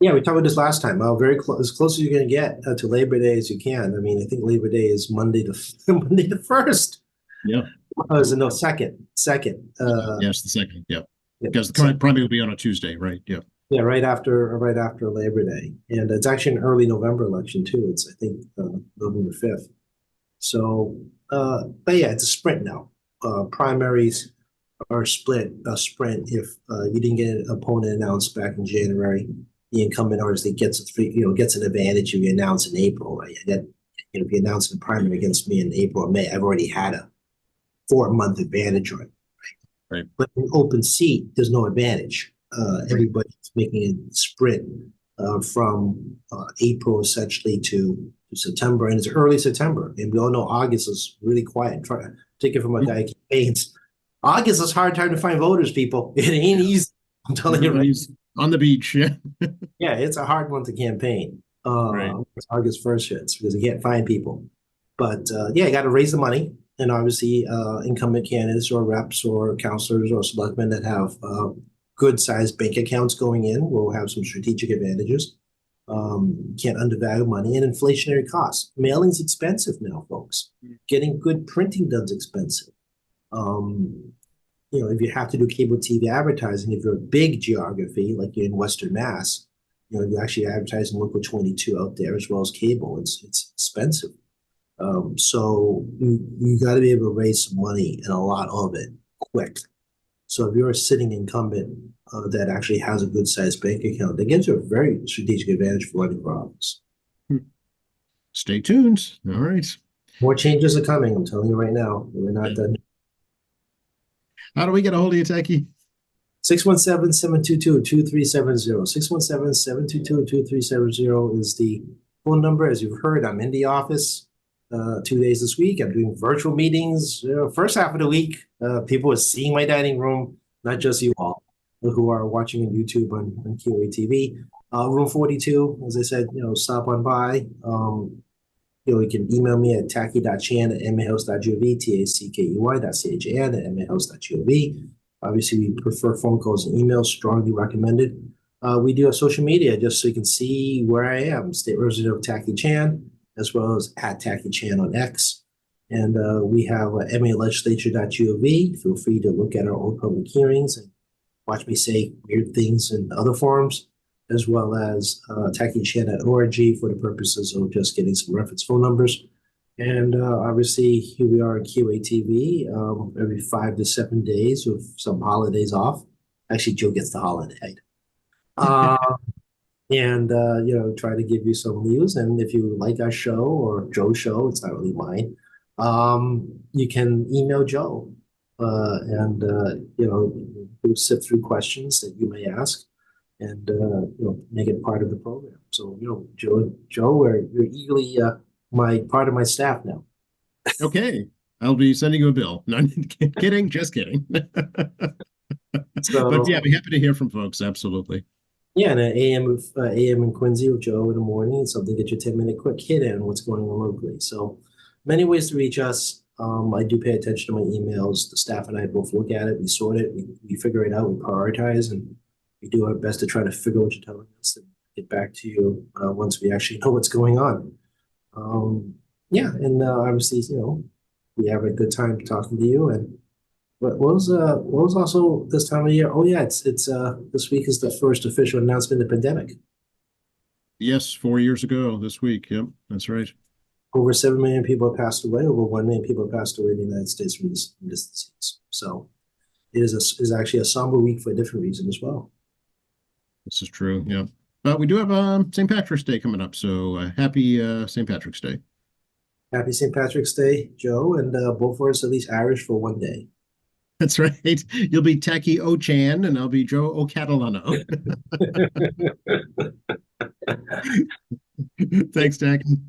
Yeah, we talked about this last time. Very close, as close as you're going to get to Labor Day as you can. I mean, I think Labor Day is Monday the 1st. Yeah. No, second. Yes, the second. Yeah, because the primary will be on a Tuesday, right? Yeah. Yeah, right after Labor Day, and it's actually an early November election too. It's I think November 5th. So, but yeah, it's a sprint now. Primaries are a sprint. If you didn't get an opponent announced back in January, the incumbent obviously gets an advantage if you announce in April, right? If you announce a primary against me in April or May, I've already had a 4-month advantage on it, right? But in open seat, there's no advantage. Everybody's making a sprint from April essentially to September, and it's early September, and we all know August is really quiet. Take it from a guy who campaigns. August is a hard time to find voters, people. It ain't easy. I'm telling you, right? On the beach, yeah. Yeah, it's a hard one to campaign. Right. August 1st hits because you can't find people. But you got to raise the money, and obviously incumbent candidates or reps or counselors or selectmen that have good-sized bank accounts going in will have some strategic advantages. Can't undervalue money and inflationary costs. Mailing's expensive now, folks. Getting good printing done's expensive. If you have to do cable TV advertising, if you're a big geography, like you're in Western Mass, you actually advertise in Local 22 out there as well as cable. It's expensive. So you got to be able to raise some money, and a lot of it quick. So if you're a sitting incumbent that actually has a good sized bank account, that gives you a very strategic advantage for running for office. Stay tuned. All right. More changes are coming. I'm telling you right now. We're not done. How do we get a hold of you, Techie? 617-722-2370. 617-722-2370 is the phone number. As you've heard, I'm in the office 2 days this week. I'm doing virtual meetings. First half of the week, people are seeing my dining room, not just you all who are watching on YouTube on QA TV. Room 42, as I said, stop on by. You can email me at tacky.chan@mahouse.gov, tackey.chan@mahouse.gov. Obviously, we prefer phone calls and emails, strongly recommended. We do have social media just so you can see where I am, State Representative Tacky Chan, as well as at Tacky Chan on X. And we have MAlegislature.gov. Feel free to look at our old public hearings and watch me say weird things in other forums, as well as tackychan.org for the purposes of just getting some reference phone numbers. And obviously, here we are in QATV every 5 to 7 days with some holidays off. Actually, Joe gets the holiday. And try to give you some news. And if you like our show or Joe's show, it's not really mine. You can email Joe, and we'll sift through questions that you may ask, and make it part of the program. So Joe, you're eagerly part of my staff now. Okay, I'll be sending you a bill. No, kidding, just kidding. So, but yeah, I'd be happy to hear from folks. Absolutely. Yeah, and an AM in Quincy with Joe in the morning, something to get your 10-minute quick hit in what's going on locally. So many ways to reach us. I do pay attention to my emails. The staff and I both look at it, we sort it, we figure it out, we prioritize, and we do our best to try to figure out what you're telling us and get back to you once we actually know what's going on. And obviously, we have a good time talking to you. And what was also this time of year? Oh yeah, it's this week is the first official announcement of the pandemic. Yes, 4 years ago this week. Yep, that's right. Over 7 million people have passed away. Over 1 million people have passed away in the United States from this disease. So it is actually a somber week for a different reason as well. This is true. Yeah, but we do have St. Patrick's Day coming up. So happy St. Patrick's Day. Happy St. Patrick's Day, Joe, and both of us at least Irish for one day. That's right. You'll be Tacky O'Chan, and I'll be Joe O'Catalano. Thanks, Tacky.